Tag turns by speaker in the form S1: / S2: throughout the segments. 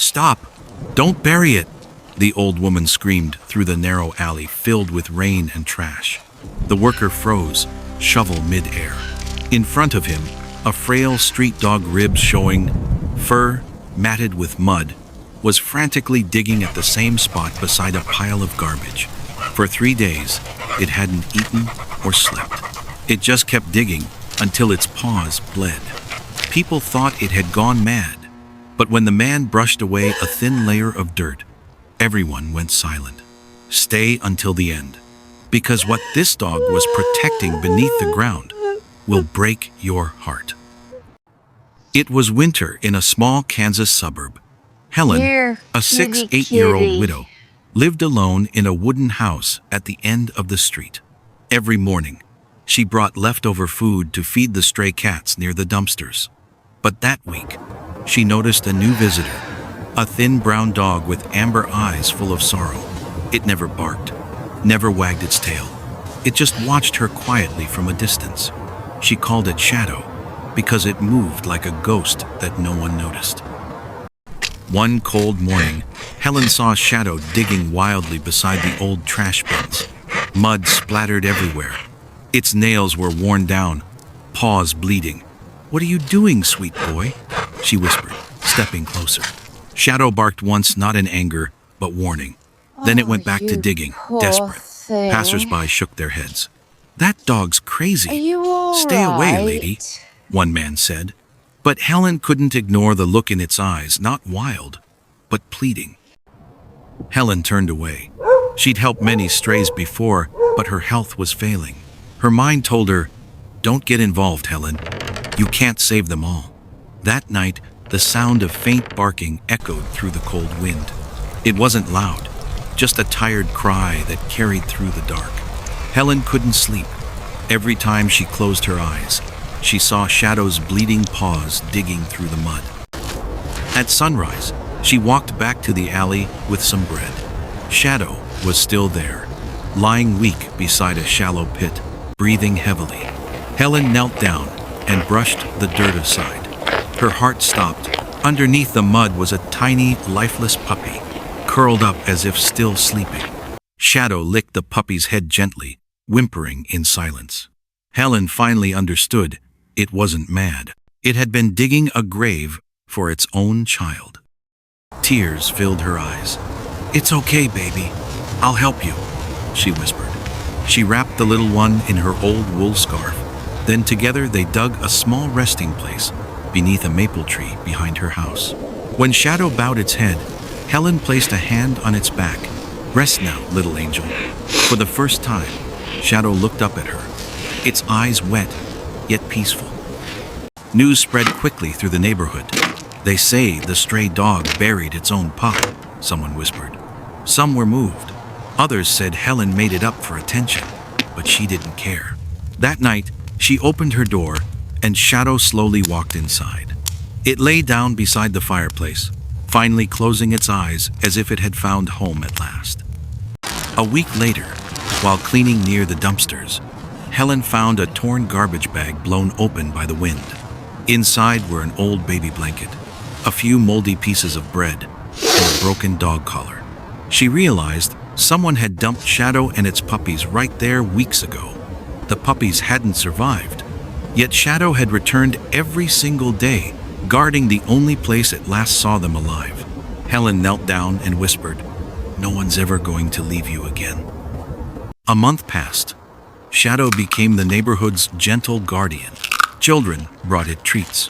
S1: Stop! Don't bury it! The old woman screamed through the narrow alley filled with rain and trash. The worker froze, shovel mid-air. In front of him, a frail street dog, ribs showing, fur matted with mud, was frantically digging at the same spot beside a pile of garbage. For 3 days, it hadn't eaten or slept. It just kept digging until its paws bled. People thought it had gone mad, but when the man brushed away a thin layer of dirt, everyone went silent. Stay until the end, because what this dog was protecting beneath the ground will break your heart. It was winter in a small Kansas suburb. Helen, a 6'8" widow, lived alone in a wooden house at the end of the street. Every morning, she brought leftover food to feed the stray cats near the dumpsters. But that week, she noticed a new visitor, a thin brown dog with amber eyes full of sorrow. It never barked, never wagged its tail. It just watched her quietly from a distance. She called it Shadow because it moved like a ghost that no one noticed. One cold morning, Helen saw Shadow digging wildly beside the old trash bins. Mud splattered everywhere. Its nails were worn down, paws bleeding. "What are you doing, sweet boy?" she whispered, stepping closer. Shadow barked once, not in anger, but warning. Then it went back to digging, desperate. Passers-by shook their heads. "That dog's crazy. Stay away, lady," one man said. But Helen couldn't ignore the look in its eyes, not wild, but pleading. Helen turned away. She'd helped many strays before, but her health was failing. Her mind told her, "Don't get involved, Helen. You can't save them all." That night, the sound of faint barking echoed through the cold wind. It wasn't loud, just a tired cry that carried through the dark. Helen couldn't sleep. Every time she closed her eyes, she saw Shadow's bleeding paws digging through the mud. At sunrise, she walked back to the alley with some bread. Shadow was still there, lying weak beside a shallow pit, breathing heavily. Helen knelt down and brushed the dirt aside. Her heart stopped. Underneath the mud was a tiny, lifeless puppy, curled up as if still sleeping. Shadow licked the puppy's head gently, whimpering in silence. Helen finally understood. It wasn't mad. It had been digging a grave for its own child. Tears filled her eyes. "It's okay, baby. I'll help you," she whispered. She wrapped the little one in her old wool scarf. Then together they dug a small resting place beneath a maple tree behind her house. When Shadow bowed its head, Helen placed a hand on its back. "Rest now, little angel." For the first time, Shadow looked up at her, its eyes wet, yet peaceful. News spread quickly through the neighborhood. "They say the stray dog buried its own pup," someone whispered. Some were moved. Others said Helen made it up for attention, but she didn't care. That night, she opened her door, and Shadow slowly walked inside. It lay down beside the fireplace, finally closing its eyes as if it had found home at last. A week later, while cleaning near the dumpsters, Helen found a torn garbage bag blown open by the wind. Inside were an old baby blanket, a few moldy pieces of bread, and a broken dog collar. She realized someone had dumped Shadow and its puppies right there weeks ago. The puppies hadn't survived, yet Shadow had returned every single day, guarding the only place it last saw them alive. Helen knelt down and whispered, "No one's ever going to leave you again." A month passed. Shadow became the neighborhood's gentle guardian. Children brought it treats.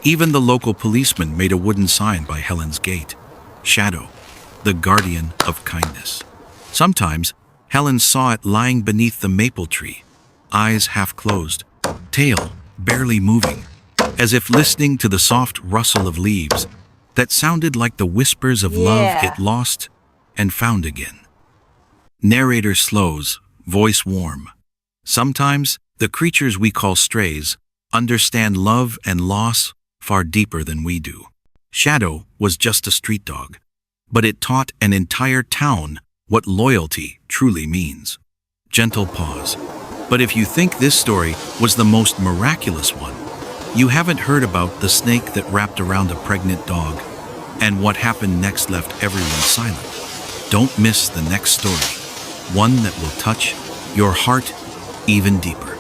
S1: Even the local policeman made a wooden sign by Helen's gate. Shadow, the guardian of kindness. Sometimes, Helen saw it lying beneath the maple tree, eyes half closed, tail barely moving, as if listening to the soft rustle of leaves that sounded like the whispers of love it lost and found again. Narrator slows, voice warm. Sometimes, the creatures we call strays understand love and loss far deeper than we do. Shadow was just a street dog, but it taught an entire town what loyalty truly means. Gentle pause. But if you think this story was the most miraculous one, you haven't heard about the snake that wrapped around a pregnant dog, And what happened next left everyone silent. Don't miss the next story, one that will touch your heart even deeper.